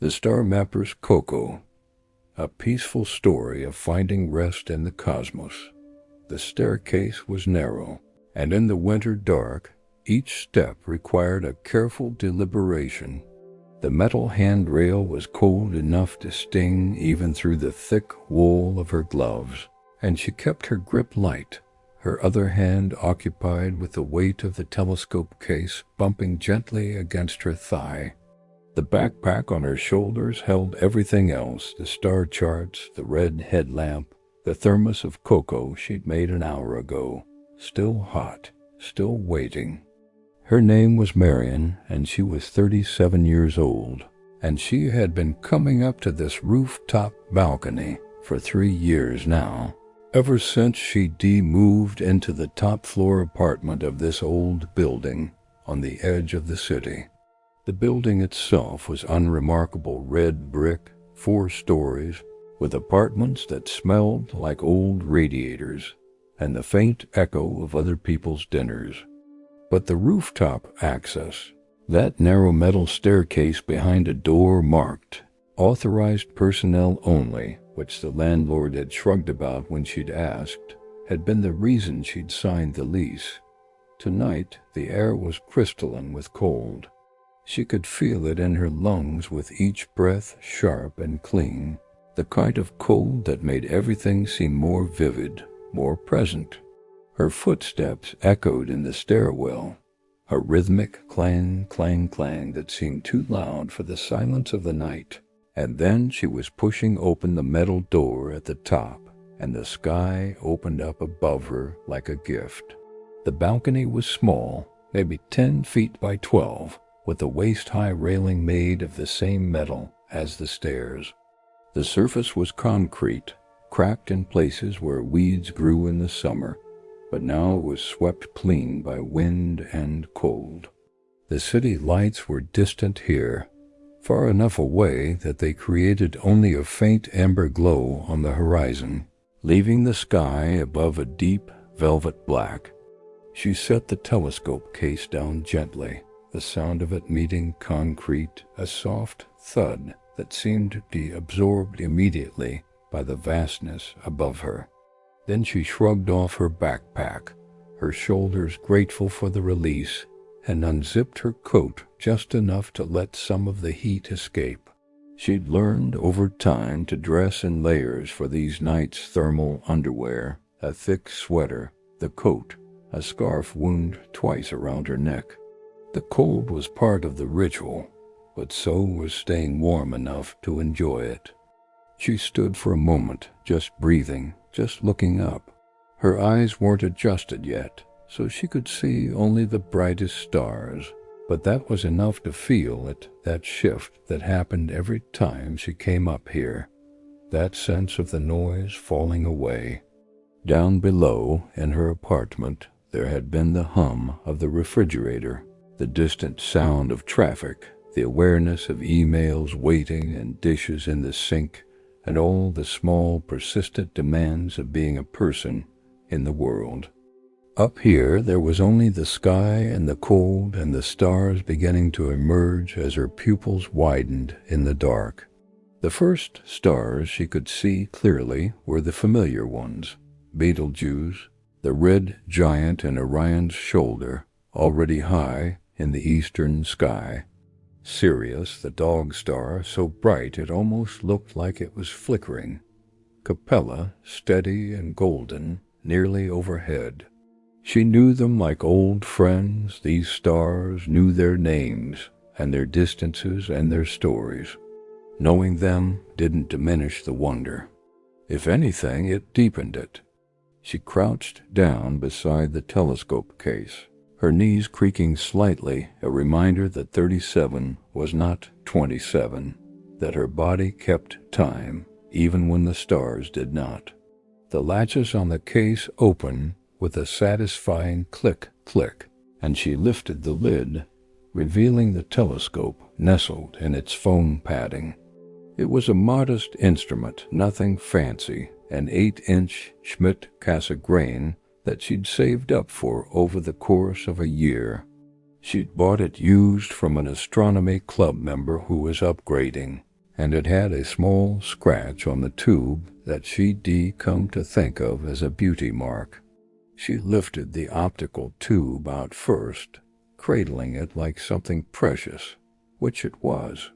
The Star Mapper's Coco, a peaceful story of finding rest in the cosmos. The staircase was narrow, and in the winter dark, each step required a careful deliberation. The metal handrail was cold enough to sting even through the thick wool of her gloves, and she kept her grip light, her other hand occupied with the weight of the telescope case bumping gently against her thigh. The backpack on her shoulders held everything else, the star charts, the red headlamp, the thermos of cocoa she'd made an hour ago, still hot, still waiting. Her name was Marion, and she was 37 years old, and she had been coming up to this rooftop balcony for 3 years now, ever since she moved into the top-floor apartment of this old building on the edge of the city. The building itself was unremarkable red brick, 4 stories, with apartments that smelled like old radiators and the faint echo of other people's dinners. But the rooftop access, that narrow metal staircase behind a door marked "Authorized Personnel Only," which the landlord had shrugged about when she'd asked, had been the reason she'd signed the lease. Tonight, the air was crystalline with cold. She could feel it in her lungs with each breath, sharp and clean, the kind of cold that made everything seem more vivid, more present. Her footsteps echoed in the stairwell, a rhythmic clang, clang, clang that seemed too loud for the silence of the night. And then she was pushing open the metal door at the top, and the sky opened up above her like a gift. The balcony was small, maybe 10 feet by 12, with a waist-high railing made of the same metal as the stairs. The surface was concrete, cracked in places where weeds grew in the summer, but now it was swept clean by wind and cold. The city lights were distant here, far enough away that they created only a faint amber glow on the horizon, leaving the sky above a deep velvet black. She set the telescope case down gently, the sound of it meeting concrete, a soft thud that seemed to be absorbed immediately by the vastness above her. Then she shrugged off her backpack, her shoulders grateful for the release, and unzipped her coat just enough to let some of the heat escape. She'd learned over time to dress in layers for these nights: thermal underwear, a thick sweater, the coat, a scarf wound twice around her neck. The cold was part of the ritual, but so was staying warm enough to enjoy it. She stood for a moment, just breathing, just looking up. Her eyes weren't adjusted yet, so she could see only the brightest stars, but that was enough to feel it, that shift that happened every time she came up here, that sense of the noise falling away. Down below, in her apartment, there had been the hum of the refrigerator, the distant sound of traffic, the awareness of emails waiting and dishes in the sink, and all the small, persistent demands of being a person in the world. Up here, there was only the sky and the cold and the stars beginning to emerge as her pupils widened in the dark. The first stars she could see clearly were the familiar ones: Betelgeuse, the red giant in Orion's shoulder, already high in the eastern sky; Sirius, the dog star, so bright it almost looked like it was flickering; Capella, steady and golden, nearly overhead. She knew them like old friends. These stars knew their names and their distances and their stories. Knowing them didn't diminish the wonder. If anything, it deepened it. She crouched down beside the telescope case, her knees creaking slightly, a reminder that 37 was not 27, that her body kept time, even when the stars did not. The latches on the case opened with a satisfying click-click, and she lifted the lid, revealing the telescope nestled in its foam padding. It was a modest instrument, nothing fancy, an 8-inch Schmidt-Cassegrain that she'd saved up for over the course of a year. She'd bought it used from an astronomy club member who was upgrading, and it had a small scratch on the tube that she'd come to think of as a beauty mark. She lifted the optical tube out first, cradling it like something precious, which it was.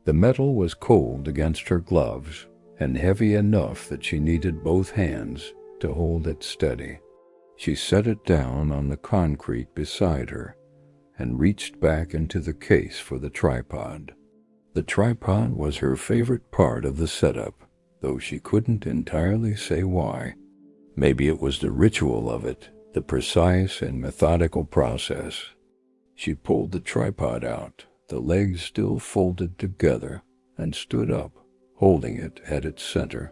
The metal was cold against her gloves, and heavy enough that she needed both hands to hold it steady. She set it down on the concrete beside her and reached back into the case for the tripod. The tripod was her favorite part of the setup, though she couldn't entirely say why. Maybe it was the ritual of it, the precise and methodical process. She pulled the tripod out, the legs still folded together, and stood up, holding it at its center.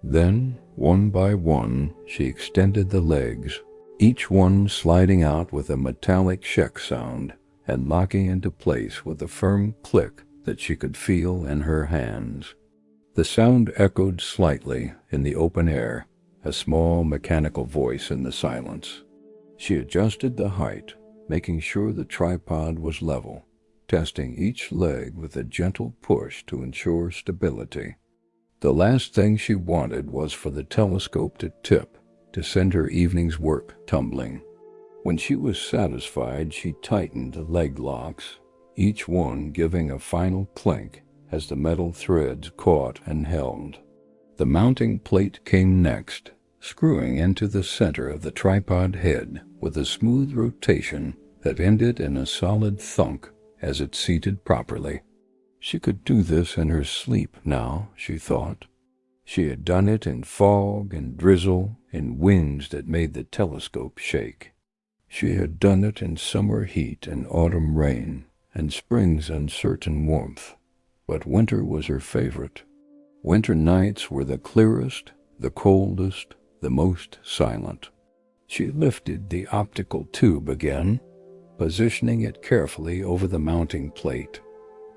Then, one by one, she extended the legs, each one sliding out with a metallic check sound and locking into place with a firm click that she could feel in her hands. The sound echoed slightly in the open air, a small mechanical voice in the silence. She adjusted the height, making sure the tripod was level, testing each leg with a gentle push to ensure stability. The last thing she wanted was for the telescope to tip, to send her evening's work tumbling. When she was satisfied, she tightened the leg locks, each one giving a final clink as the metal threads caught and held. The mounting plate came next, screwing into the center of the tripod head with a smooth rotation that ended in a solid thunk as it seated properly. She could do this in her sleep now, she thought. She had done it in fog and drizzle, in winds that made the telescope shake. She had done it in summer heat and autumn rain, and spring's uncertain warmth. But winter was her favorite. Winter nights were the clearest, the coldest, the most silent. She lifted the optical tube again, positioning it carefully over the mounting plate,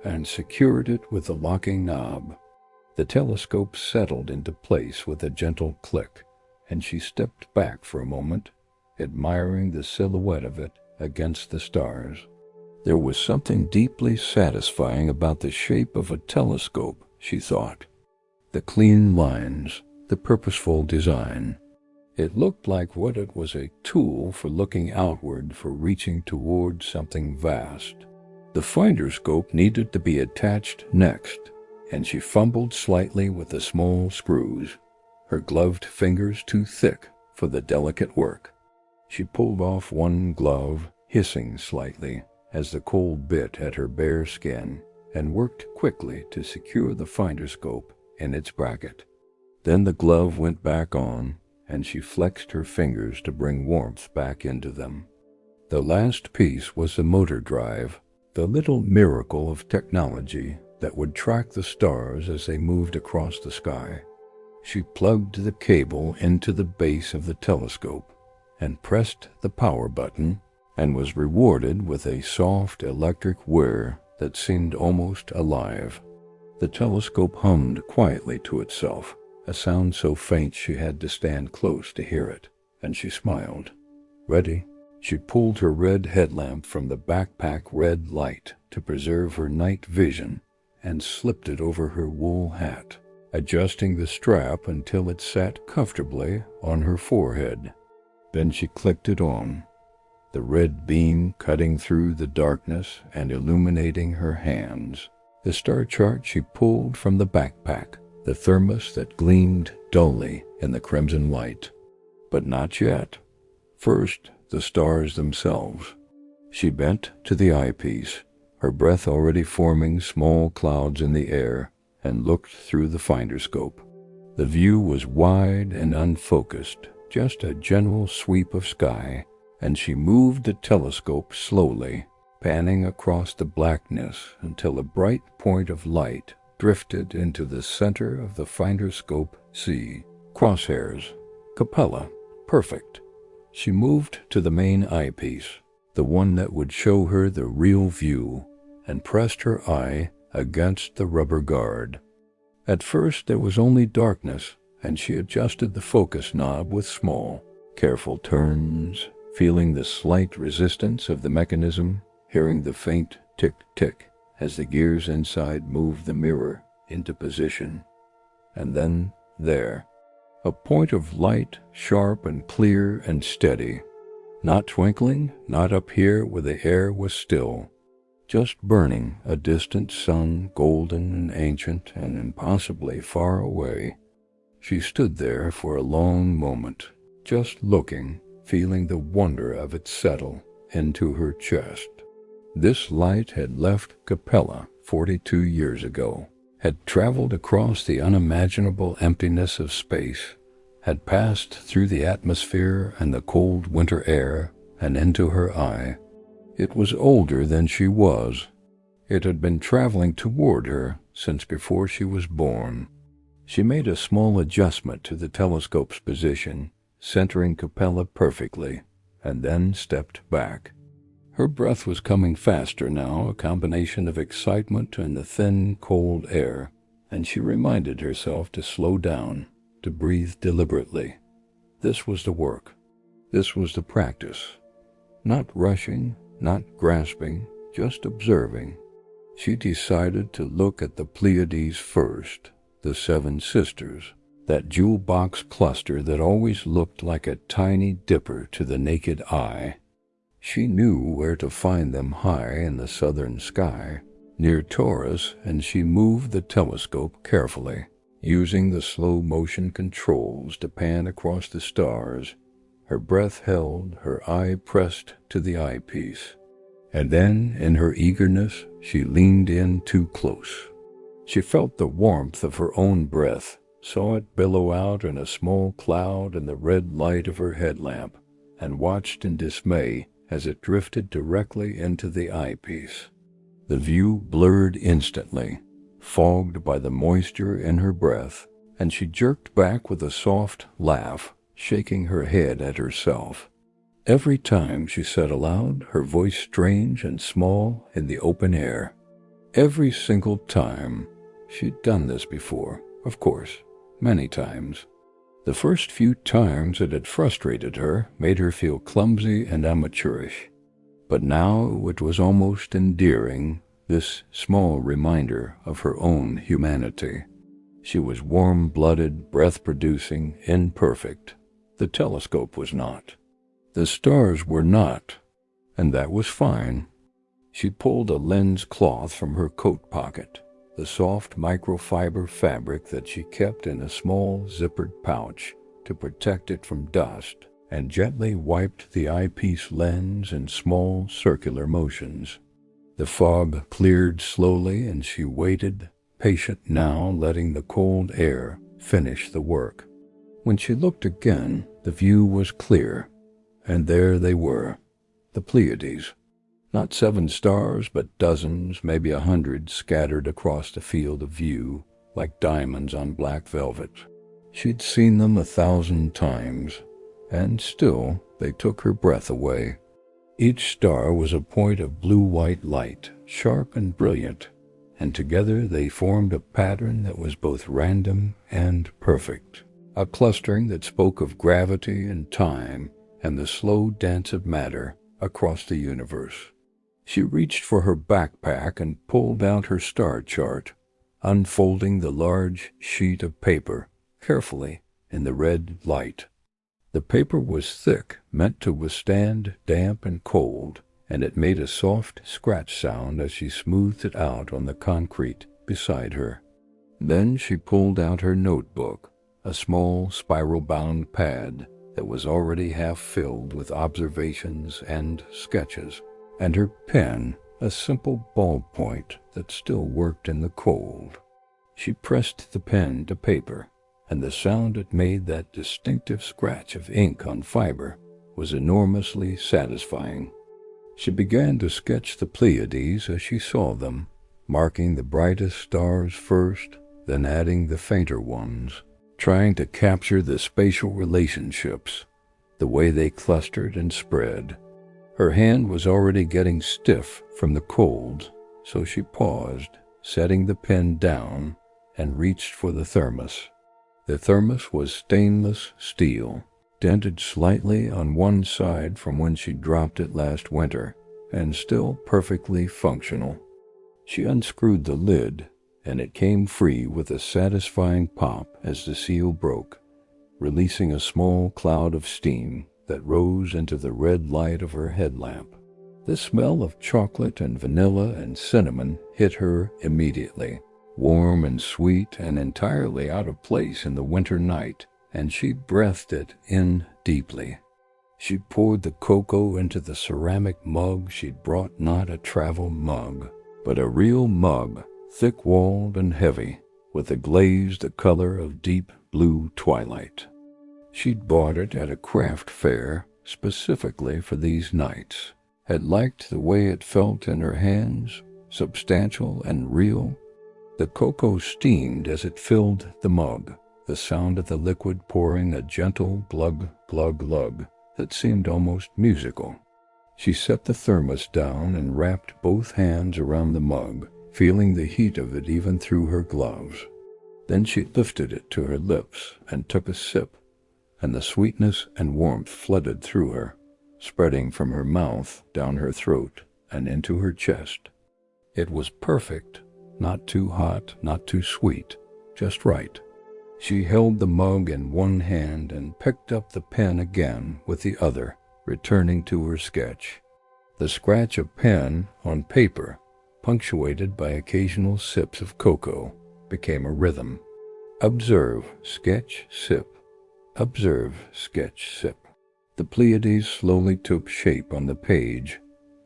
and secured it with the locking knob. The telescope settled into place with a gentle click, and she stepped back for a moment, admiring the silhouette of it against the stars. There was something deeply satisfying about the shape of a telescope, she thought. The clean lines, the purposeful design. It looked like what it was, a tool for looking outward, for reaching toward something vast. The finder scope needed to be attached next, and she fumbled slightly with the small screws, her gloved fingers too thick for the delicate work. She pulled off one glove, hissing slightly as the cold bit at her bare skin, and worked quickly to secure the finder scope in its bracket. Then the glove went back on, and she flexed her fingers to bring warmth back into them. The last piece was the motor drive, the little miracle of technology that would track the stars as they moved across the sky. She plugged the cable into the base of the telescope and pressed the power button, and was rewarded with a soft electric whir that seemed almost alive. The telescope hummed quietly to itself, a sound so faint she had to stand close to hear it, and she smiled. Ready? She pulled her red headlamp from the backpack red light to preserve her night vision and slipped it over her wool hat, adjusting the strap until it sat comfortably on her forehead. Then she clicked it on, the red beam cutting through the darkness and illuminating her hands. The star chart she pulled from the backpack, the thermos that gleamed dully in the crimson light. But not yet. First, the stars themselves. She bent to the eyepiece, her breath already forming small clouds in the air, and looked through the finder scope. The view was wide and unfocused, just a general sweep of sky, and she moved the telescope slowly, panning across the blackness until a bright point of light drifted into the center of the finder scope. See, crosshairs, Capella, perfect. She moved to the main eyepiece, the one that would show her the real view, and pressed her eye against the rubber guard. At first there was only darkness, and she adjusted the focus knob with small, careful turns, feeling the slight resistance of the mechanism, hearing the faint tick-tick as the gears inside moved the mirror into position. And then there, a point of light, sharp and clear and steady. Not twinkling, not up here where the air was still. Just burning, a distant sun, golden and ancient and impossibly far away. She stood there for a long moment, just looking, feeling the wonder of it settle into her chest. This light had left Capella 42 years ago, had traveled across the unimaginable emptiness of space, had passed through the atmosphere and the cold winter air and into her eye. It was older than she was. It had been traveling toward her since before she was born. She made a small adjustment to the telescope's position, centering Capella perfectly, and then stepped back. Her breath was coming faster now, a combination of excitement and the thin, cold air, and she reminded herself to slow down, to breathe deliberately. This was the work. This was the practice. Not rushing, not grasping, just observing. She decided to look at the Pleiades first, the seven sisters, that jewel box cluster that always looked like a tiny dipper to the naked eye. She knew where to find them high in the southern sky, near Taurus, and she moved the telescope carefully, using the slow motion controls to pan across the stars, her breath held, her eye pressed to the eyepiece. And then, in her eagerness, she leaned in too close. She felt the warmth of her own breath, saw it billow out in a small cloud in the red light of her headlamp, and watched in dismay as it drifted directly into the eyepiece. The view blurred instantly, fogged by the moisture in her breath, and she jerked back with a soft laugh, shaking her head at herself. Every time she said aloud, her voice strange and small in the open air. Every single time. She'd done this before, of course, many times. The first few times it had frustrated her, made her feel clumsy and amateurish. But now it was almost endearing, this small reminder of her own humanity. She was warm-blooded, breath-producing, imperfect. The telescope was not. The stars were not, and that was fine. She pulled a lens cloth from her coat pocket, the soft microfiber fabric that she kept in a small zippered pouch to protect it from dust, and gently wiped the eyepiece lens in small circular motions. The fog cleared slowly, and she waited, patient now, letting the cold air finish the work. When she looked again, the view was clear, and there they were, the Pleiades. Not 7 stars, but dozens, maybe 100, scattered across the field of view, like diamonds on black velvet. She'd seen them 1,000 times, and still they took her breath away. Each star was a point of blue-white light, sharp and brilliant, and together they formed a pattern that was both random and perfect, a clustering that spoke of gravity and time and the slow dance of matter across the universe. She reached for her backpack and pulled out her star chart, unfolding the large sheet of paper carefully in the red light. The paper was thick, meant to withstand damp and cold, and it made a soft scratch sound as she smoothed it out on the concrete beside her. Then she pulled out her notebook, a small spiral-bound pad that was already half filled with observations and sketches, and her pen, a simple ballpoint that still worked in the cold. She pressed the pen to paper, and the sound it made, that distinctive scratch of ink on fiber, was enormously satisfying. She began to sketch the Pleiades as she saw them, marking the brightest stars first, then adding the fainter ones, trying to capture the spatial relationships, the way they clustered and spread. Her hand was already getting stiff from the cold, so she paused, setting the pen down, and reached for the thermos. The thermos was stainless steel, dented slightly on one side from when she dropped it last winter, and still perfectly functional. She unscrewed the lid, and it came free with a satisfying pop as the seal broke, releasing a small cloud of steam that rose into the red light of her headlamp. The smell of chocolate and vanilla and cinnamon hit her immediately, warm and sweet and entirely out of place in the winter night, and she breathed it in deeply. She poured the cocoa into the ceramic mug she'd brought, not a travel mug, but a real mug, thick-walled and heavy, with a glaze the color of deep blue twilight. She'd bought it at a craft fair specifically for these nights, had liked the way it felt in her hands, substantial and real. The cocoa steamed as it filled the mug, the sound of the liquid pouring a gentle glug, glug, glug that seemed almost musical. She set the thermos down and wrapped both hands around the mug, feeling the heat of it even through her gloves. Then she lifted it to her lips and took a sip, and the sweetness and warmth flooded through her, spreading from her mouth down her throat and into her chest. It was perfect, not too hot, not too sweet, just right. She held the mug in one hand and picked up the pen again with the other, returning to her sketch. The scratch of pen on paper, punctuated by occasional sips of cocoa, became a rhythm. Observe, sketch, sip. Observe, sketch, sip. The Pleiades slowly took shape on the page,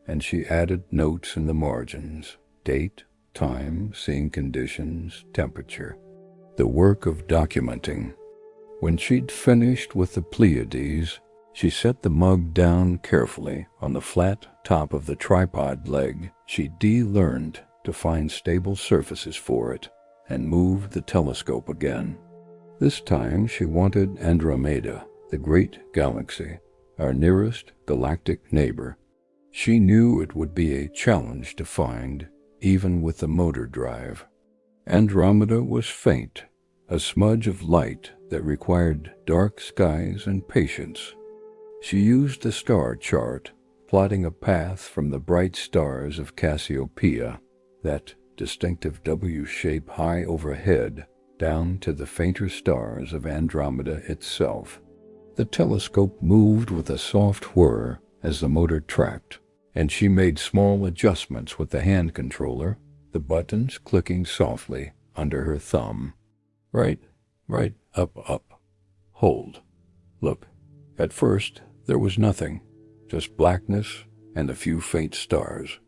and she added notes in the margins: date, time, scene conditions, temperature. The work of documenting. When she'd finished with the Pleiades, she set the mug down carefully on the flat top of the tripod leg. She de-learned to find stable surfaces for it and moved the telescope again. This time she wanted Andromeda, the great galaxy, our nearest galactic neighbor. She knew it would be a challenge to find, even with the motor drive. Andromeda was faint, a smudge of light that required dark skies and patience. She used the star chart, plotting a path from the bright stars of Cassiopeia, that distinctive W shape high overhead, down to the fainter stars of Andromeda itself. The telescope moved with a soft whir as the motor tracked, and she made small adjustments with the hand controller, the buttons clicking softly under her thumb. Right, up, hold, look. At first, there was nothing, just blackness and a few faint stars.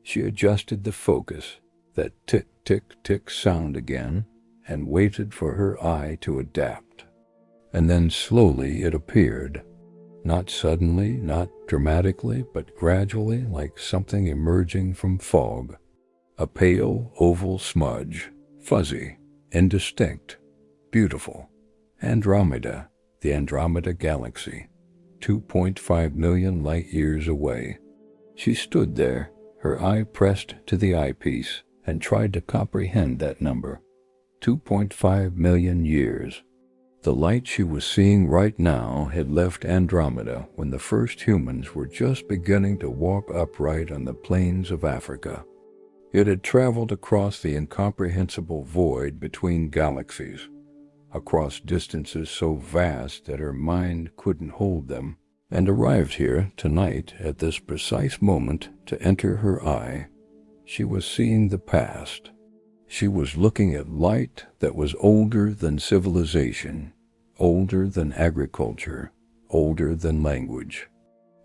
She adjusted the focus, that tick, tick, tick sound again, and waited for her eye to adapt. And then slowly it appeared, not suddenly, not dramatically, but gradually, like something emerging from fog. A pale, oval smudge, fuzzy, indistinct, beautiful. Andromeda, the Andromeda Galaxy, 2.5 million light-years away. She stood there, her eye pressed to the eyepiece, and tried to comprehend that number. 2.5 million years. The light she was seeing right now had left Andromeda when the first humans were just beginning to walk upright on the plains of Africa. It had traveled across the incomprehensible void between galaxies, across distances so vast that her mind couldn't hold them, and arrived here tonight at this precise moment to enter her eye. She was seeing the past. She was looking at light that was older than civilization, older than agriculture, older than language.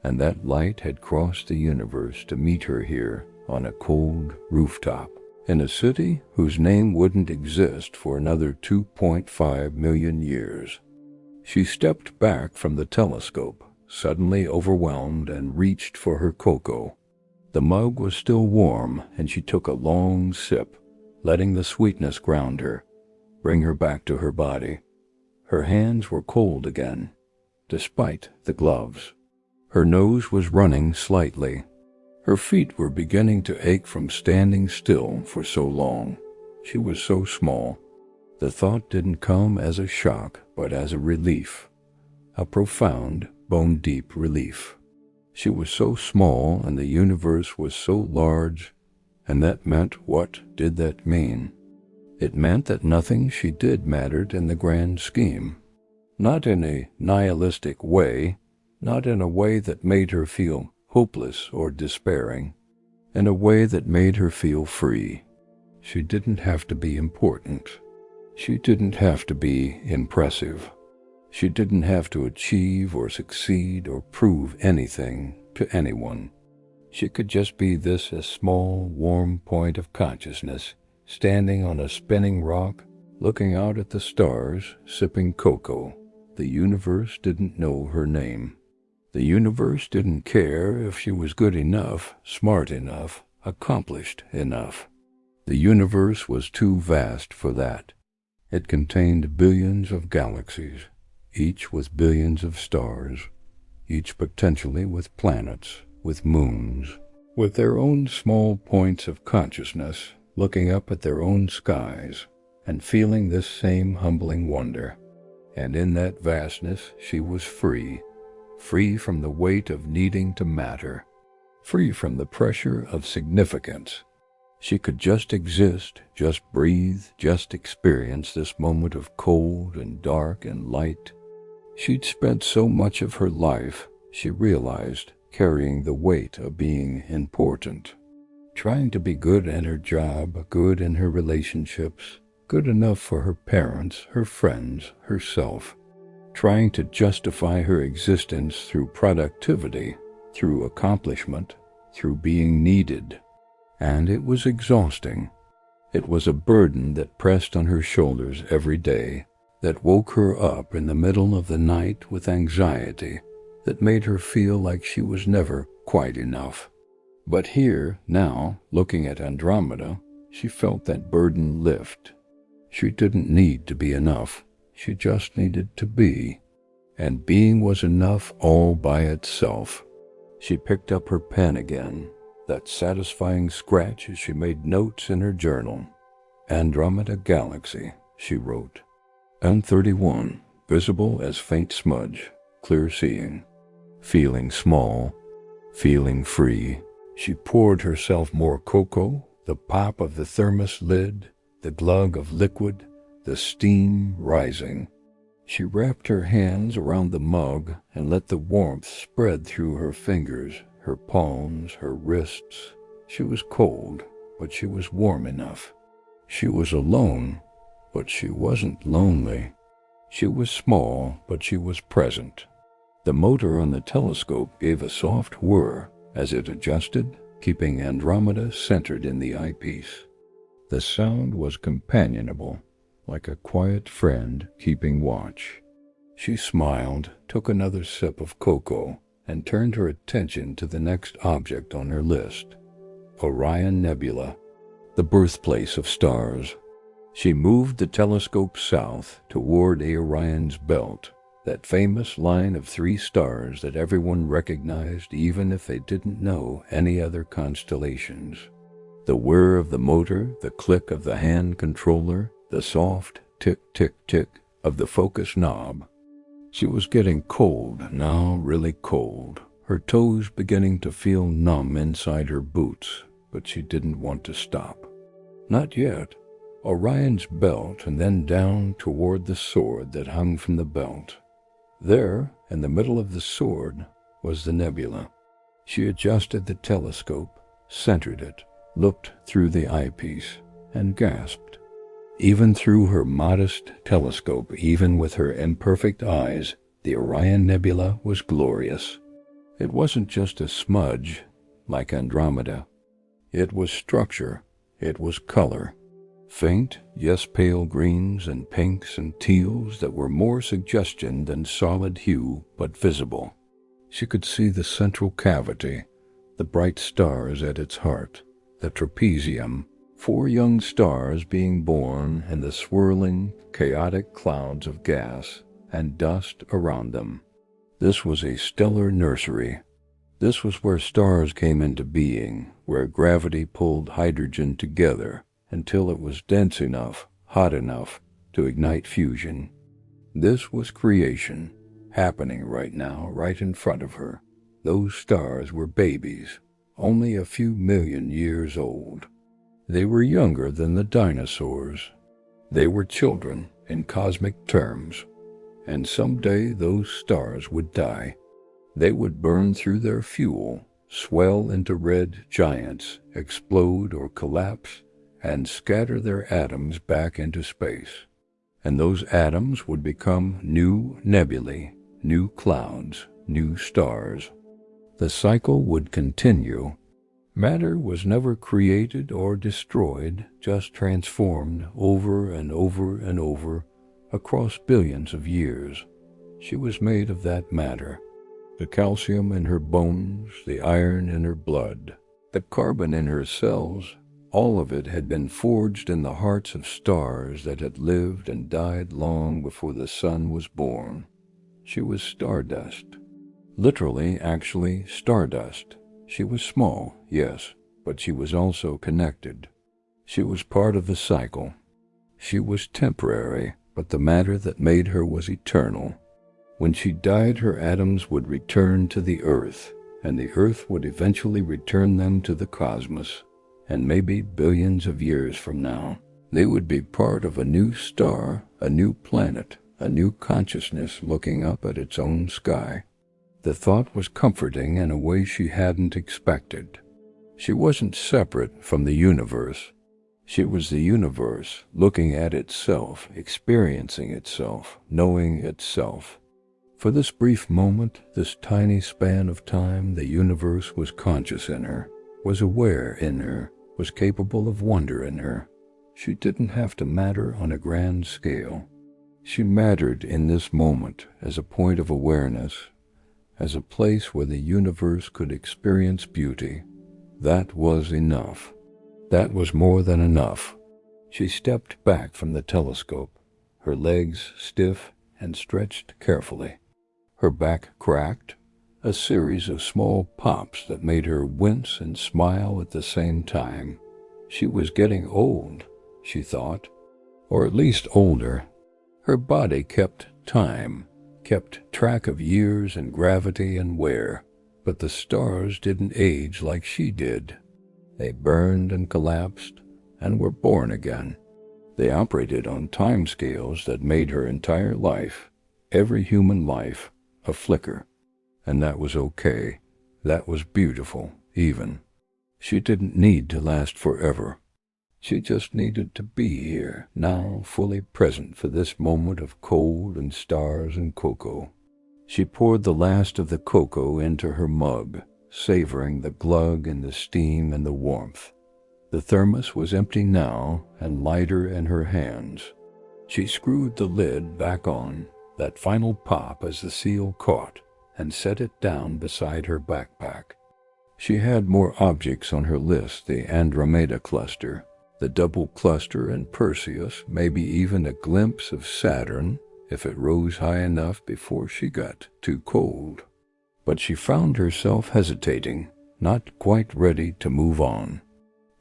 And that light had crossed the universe to meet her here on a cold rooftop, in a city whose name wouldn't exist for another 2.5 million years. She stepped back from the telescope, suddenly overwhelmed, and reached for her cocoa. The mug was still warm, and she took a long sip, letting the sweetness ground her, bring her back to her body. Her hands were cold again, despite the gloves. Her nose was running slightly. Her feet were beginning to ache from standing still for so long. She was so small. The thought didn't come as a shock, but as a relief, a profound, bone-deep relief. She was so small, and the universe was so large, and that meant, what did that mean? It meant that nothing she did mattered in the grand scheme. Not in a nihilistic way, not in a way that made her feel hopeless or despairing, in a way that made her feel free. She didn't have to be important. She didn't have to be impressive. She didn't have to achieve or succeed or prove anything to anyone. She could just be this a small, warm point of consciousness, standing on a spinning rock, looking out at the stars, sipping cocoa. The universe didn't know her name. The universe didn't care if she was good enough, smart enough, accomplished enough. The universe was too vast for that. It contained billions of galaxies, each with billions of stars, each potentially with planets, with moons, with their own small points of consciousness, looking up at their own skies and feeling this same humbling wonder. And in that vastness she was free, free from the weight of needing to matter, free from the pressure of significance. She could just exist, just breathe, just experience this moment of cold and dark and light. She'd spent so much of her life, she realized, carrying the weight of being important, trying to be good at her job, good in her relationships, good enough for her parents, her friends, herself, trying to justify her existence through productivity, through accomplishment, through being needed. And it was exhausting. It was a burden that pressed on her shoulders every day, that woke her up in the middle of the night with anxiety, that made her feel like she was never quite enough. But here, now, looking at Andromeda, she felt that burden lift. She didn't need to be enough. She just needed to be. And being was enough all by itself. She picked up her pen again, that satisfying scratch as she made notes in her journal. Andromeda Galaxy, she wrote. M31, visible as faint smudge, clear seeing. Feeling small, feeling free. She poured herself more cocoa, the pop of the thermos lid, the glug of liquid, the steam rising. She wrapped her hands around the mug and let the warmth spread through her fingers, her palms, her wrists. She was cold, but she was warm enough. She was alone, but she wasn't lonely. She was small, but she was present. The motor on the telescope gave a soft whir as it adjusted, keeping Andromeda centered in the eyepiece. The sound was companionable, like a quiet friend keeping watch. She smiled, took another sip of cocoa, and turned her attention to the next object on her list, Orion Nebula, the birthplace of stars. She moved the telescope south toward Orion's belt, that famous line of 3 stars that everyone recognized even if they didn't know any other constellations. The whir of the motor, the click of the hand controller, the soft tick-tick-tick of the focus knob. She was getting cold now, really cold, her toes beginning to feel numb inside her boots, but she didn't want to stop. Not yet. Orion's belt and then down toward the sword that hung from the belt. There, in the middle of the sword, was the nebula. She adjusted the telescope, centered it, looked through the eyepiece, and gasped. Even through her modest telescope, even with her imperfect eyes, the Orion Nebula was glorious. It wasn't just a smudge, like Andromeda. It was structure. It was color. Faint, yes, pale greens and pinks and teals that were more suggestion than solid hue, but visible. She could see the central cavity, the bright stars at its heart, the trapezium, 4 young stars being born in the swirling, chaotic clouds of gas and dust around them. This was a stellar nursery. This was where stars came into being, where gravity pulled hydrogen together until it was dense enough, hot enough, to ignite fusion. This was creation, happening right now, right in front of her. Those stars were babies, only a few million years old. They were younger than the dinosaurs. They were children in cosmic terms, and someday those stars would die. They would burn through their fuel, swell into red giants, explode or collapse, and scatter their atoms back into space. And those atoms would become new nebulae, new clouds, new stars. The cycle would continue. Matter was never created or destroyed, just transformed over and over and over across billions of years. She was made of that matter. The calcium in her bones, the iron in her blood, the carbon in her cells, all of it had been forged in the hearts of stars that had lived and died long before the sun was born. She was stardust. Literally, actually, stardust. She was small, yes, but she was also connected. She was part of the cycle. She was temporary, but the matter that made her was eternal. When she died, her atoms would return to the earth, and the earth would eventually return them to the cosmos, and maybe billions of years from now, they would be part of a new star, a new planet, a new consciousness looking up at its own sky. The thought was comforting in a way she hadn't expected. She wasn't separate from the universe. She was the universe, looking at itself, experiencing itself, knowing itself. For this brief moment, this tiny span of time, the universe was conscious in her, was aware in her, was capable of wonder in her. She didn't have to matter on a grand scale. She mattered in this moment as a point of awareness, as a place where the universe could experience beauty. That was enough. That was more than enough. She stepped back from the telescope, her legs stiff and stretched carefully. Her back cracked, a series of small pops that made her wince and smile at the same time. She was getting old, she thought, or at least older. Her body kept time, kept track of years and gravity and wear, but the stars didn't age like she did. They burned and collapsed and were born again. They operated on time scales that made her entire life, every human life, a flicker. And that was okay. That was beautiful, even. She didn't need to last forever. She just needed to be here, now fully present for this moment of cold and stars and cocoa. She poured the last of the cocoa into her mug, savoring the glug and the steam and the warmth. The thermos was empty now and lighter in her hands. She screwed the lid back on, that final pop as the seal caught, and set it down beside her backpack. She had more objects on her list, the Andromeda cluster, the double cluster and Perseus, maybe even a glimpse of Saturn, if it rose high enough before she got too cold. But she found herself hesitating, not quite ready to move on.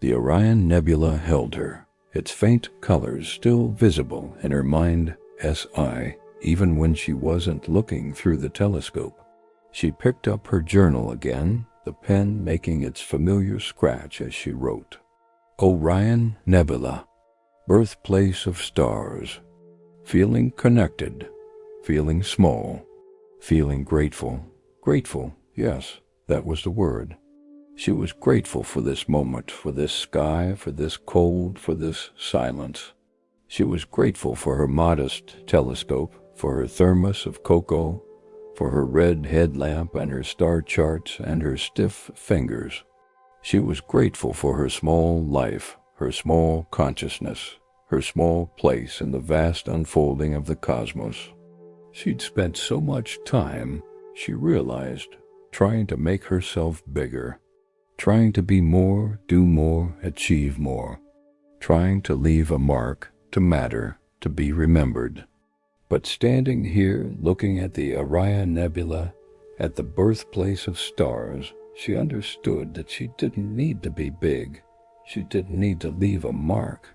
The Orion Nebula held her, its faint colors still visible in her mind, SI, even when she wasn't looking through the telescope. She picked up her journal again, the pen making its familiar scratch as she wrote. Orion Nebula, birthplace of stars. Feeling connected, feeling small, feeling grateful. Grateful, yes, that was the word. She was grateful for this moment, for this sky, for this cold, for this silence. She was grateful for her modest telescope, for her thermos of cocoa, for her red headlamp and her star charts and her stiff fingers. She was grateful for her small life, her small consciousness, her small place in the vast unfolding of the cosmos. She'd spent so much time, she realized, trying to make herself bigger, trying to be more, do more, achieve more, trying to leave a mark, to matter, to be remembered. But standing here, looking at the Orion Nebula, at the birthplace of stars, she understood that she didn't need to be big. She didn't need to leave a mark.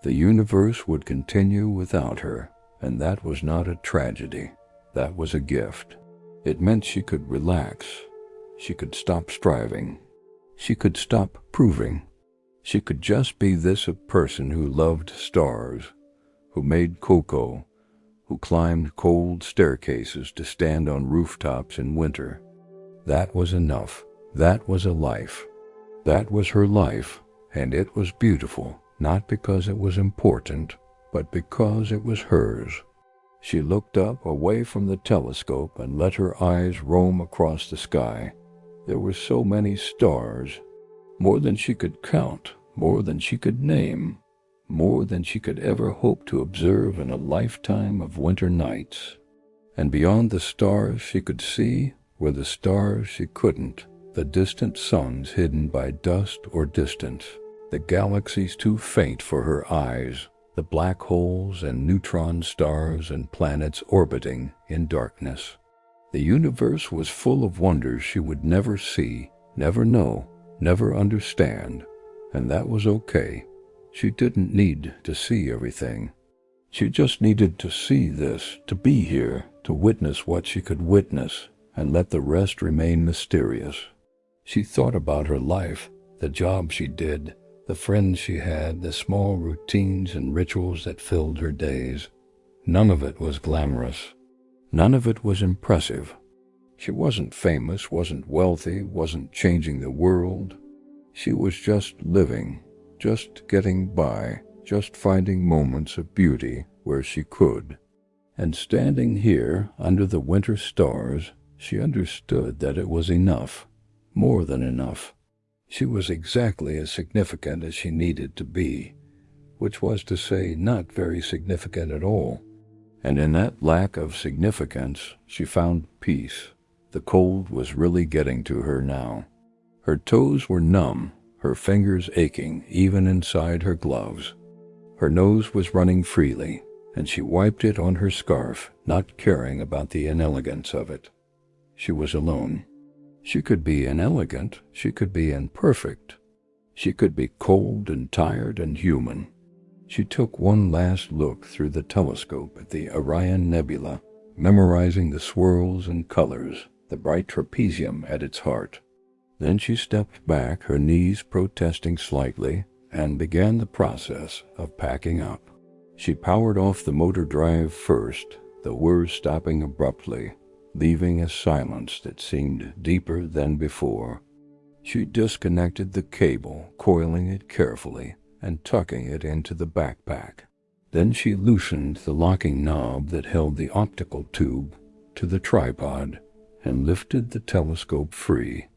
The universe would continue without her, and that was not a tragedy. That was a gift. It meant she could relax. She could stop striving. She could stop proving. She could just be this a person who loved stars, who made cocoa, who climbed cold staircases to stand on rooftops in winter. That was enough. That was a life. That was her life, and it was beautiful, not because it was important, but because it was hers. She looked up away from the telescope and let her eyes roam across the sky. There were so many stars, more than she could count, more than she could name, more than she could ever hope to observe in a lifetime of winter nights. And beyond the stars she could see were the stars she couldn't, the distant suns hidden by dust or distance, the galaxies too faint for her eyes, the black holes and neutron stars and planets orbiting in darkness. The universe was full of wonders she would never see, never know, never understand, and that was okay. She didn't need to see everything. She just needed to see this, to be here, to witness what she could witness, and let the rest remain mysterious. She thought about her life, the job she did, the friends she had, the small routines and rituals that filled her days. None of it was glamorous. None of it was impressive. She wasn't famous, wasn't wealthy, wasn't changing the world. She was just living, just getting by, just finding moments of beauty where she could. And standing here under the winter stars, she understood that it was enough, more than enough. She was exactly as significant as she needed to be, which was to say not very significant at all. And in that lack of significance, she found peace. The cold was really getting to her now. Her toes were numb, her fingers aching, even inside her gloves. Her nose was running freely, and she wiped it on her scarf, not caring about the inelegance of it. She was alone. She could be inelegant, she could be imperfect. She could be cold and tired and human. She took one last look through the telescope at the Orion Nebula, memorizing the swirls and colors, the bright trapezium at its heart. Then she stepped back, her knees protesting slightly, and began the process of packing up. She powered off the motor drive first, the whir stopping abruptly, leaving a silence that seemed deeper than before. She disconnected the cable, coiling it carefully and tucking it into the backpack. Then she loosened the locking knob that held the optical tube to the tripod and lifted the telescope free.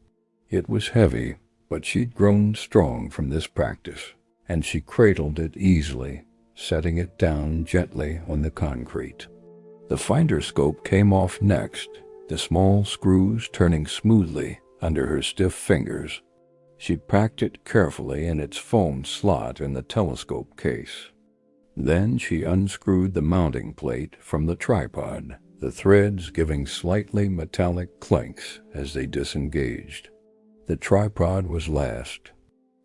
It was heavy, but she'd grown strong from this practice, and she cradled it easily, setting it down gently on the concrete. The finder scope came off next, the small screws turning smoothly under her stiff fingers. She packed it carefully in its foam slot in the telescope case. Then she unscrewed the mounting plate from the tripod, the threads giving slightly metallic clinks as they disengaged. The tripod was last.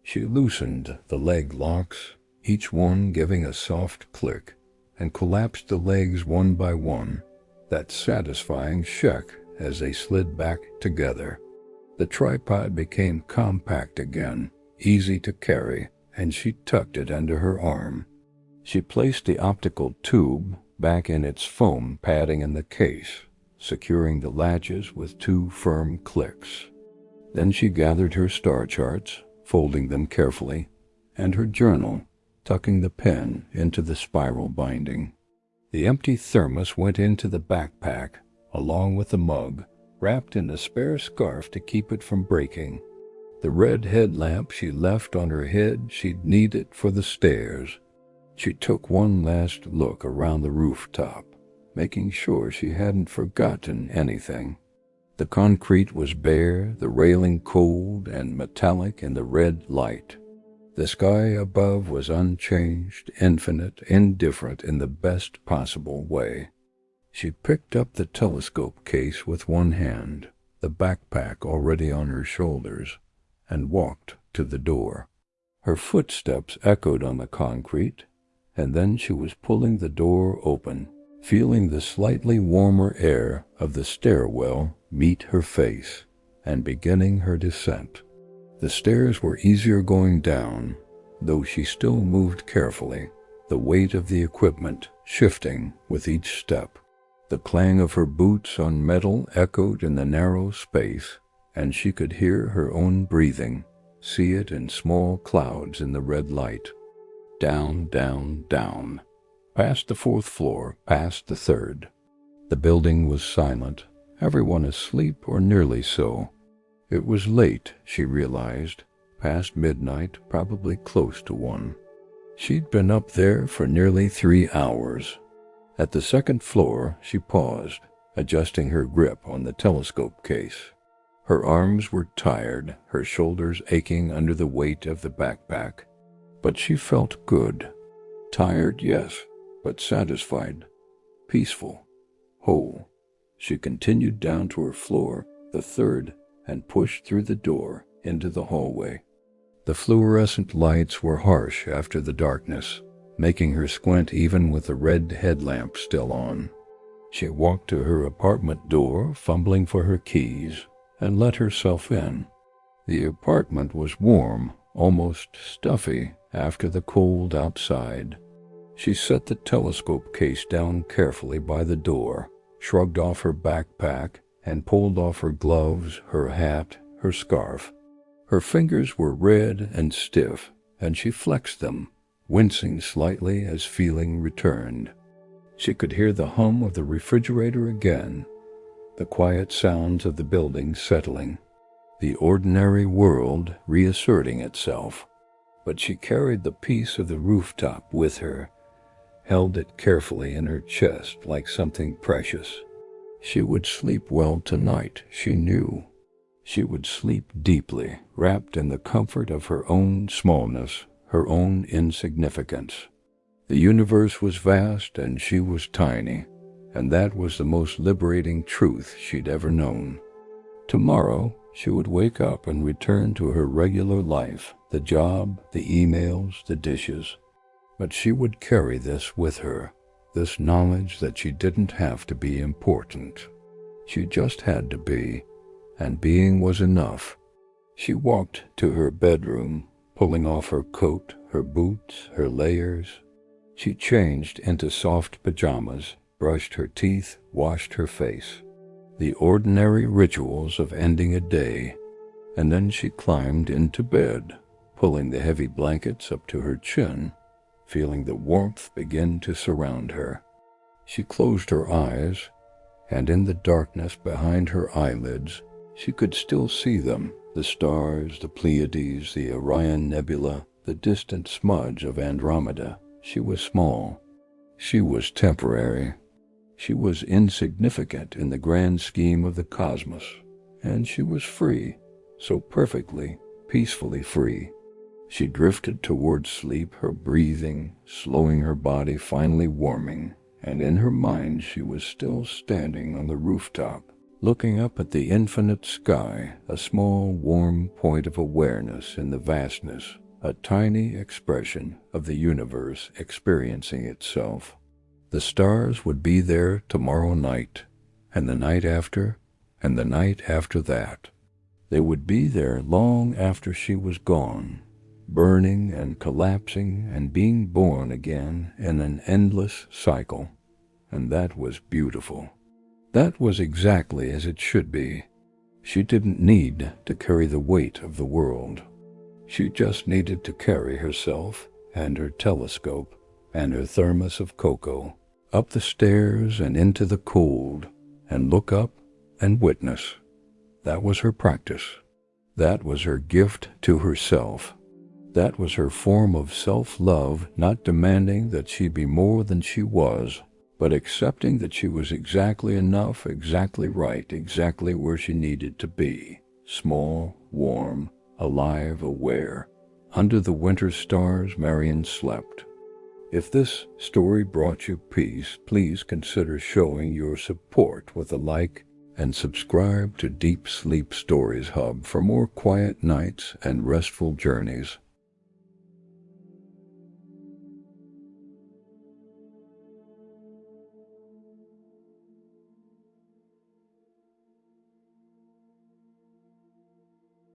She loosened the leg locks, each one giving a soft click, and collapsed the legs one by one, that satisfying check as they slid back together. The tripod became compact again, easy to carry, and she tucked it under her arm. She placed the optical tube back in its foam padding in the case, securing the latches with 2 firm clicks. Then she gathered her star charts, folding them carefully, and her journal, tucking the pen into the spiral binding. The empty thermos went into the backpack, along with the mug, wrapped in a spare scarf to keep it from breaking. The red headlamp she left on her head she'd need it for the stairs. She took one last look around the rooftop, making sure she hadn't forgotten anything. The concrete was bare, the railing cold and metallic in the red light. The sky above was unchanged, infinite, indifferent in the best possible way. She picked up the telescope case with one hand, the backpack already on her shoulders, and walked to the door. Her footsteps echoed on the concrete, and then she was pulling the door open, feeling the slightly warmer air of the stairwell meet her face, and beginning her descent. The stairs were easier going down, though she still moved carefully, the weight of the equipment shifting with each step. The clang of her boots on metal echoed in the narrow space, and she could hear her own breathing, see it in small clouds in the red light. Down, down, down. Past the 4th floor, past the 3rd. The building was silent, everyone asleep or nearly so. It was late, she realized, past midnight, probably close to 1. She'd been up there for nearly 3 hours. At the 2nd floor, she paused, adjusting her grip on the telescope case. Her arms were tired, her shoulders aching under the weight of the backpack. But she felt good. Tired, yes, but satisfied, peaceful, whole. She continued down to her floor, the 3rd, and pushed through the door into the hallway. The fluorescent lights were harsh after the darkness, making her squint even with the red headlamp still on. She walked to her apartment door, fumbling for her keys, and let herself in. The apartment was warm, almost stuffy after the cold outside. She set the telescope case down carefully by the door, shrugged off her backpack, and pulled off her gloves, her hat, her scarf. Her fingers were red and stiff, and she flexed them, wincing slightly as feeling returned. She could hear the hum of the refrigerator again, the quiet sounds of the building settling, the ordinary world reasserting itself. But she carried the piece of the rooftop with her, held it carefully in her chest like something precious. She would sleep well tonight, she knew. She would sleep deeply, wrapped in the comfort of her own smallness, her own insignificance. The universe was vast and she was tiny, and that was the most liberating truth she'd ever known. Tomorrow, she would wake up and return to her regular life, the job, the emails, the dishes. But she would carry this with her, this knowledge that she didn't have to be important. She just had to be, and being was enough. She walked to her bedroom, pulling off her coat, her boots, her layers. She changed into soft pajamas, brushed her teeth, washed her face. The ordinary rituals of ending a day, and then she climbed into bed, pulling the heavy blankets up to her chin, feeling the warmth begin to surround her. She closed her eyes, and in the darkness behind her eyelids, she could still see them, the stars, the Pleiades, the Orion Nebula, the distant smudge of Andromeda. She was small. She was temporary. She was insignificant in the grand scheme of the cosmos, and she was free, so perfectly, peacefully free. She drifted towards sleep, her breathing, slowing her body, finally warming, and in her mind she was still standing on the rooftop, looking up at the infinite sky, a small, warm point of awareness in the vastness, a tiny expression of the universe experiencing itself. The stars would be there tomorrow night, and the night after, and the night after that. They would be there long after she was gone, burning and collapsing and being born again in an endless cycle. And that was beautiful. That was exactly as it should be. She didn't need to carry the weight of the world. She just needed to carry herself and her telescope and her thermos of cocoa up the stairs and into the cold, and look up and witness. That was her practice. That was her gift to herself. That was her form of self-love, not demanding that she be more than she was, but accepting that she was exactly enough, exactly right, exactly where she needed to be. Small, warm, alive, aware. Under the winter stars, Marion slept. If this story brought you peace, please consider showing your support with a like and subscribe to Deep Sleep Stories Hub for more quiet nights and restful journeys.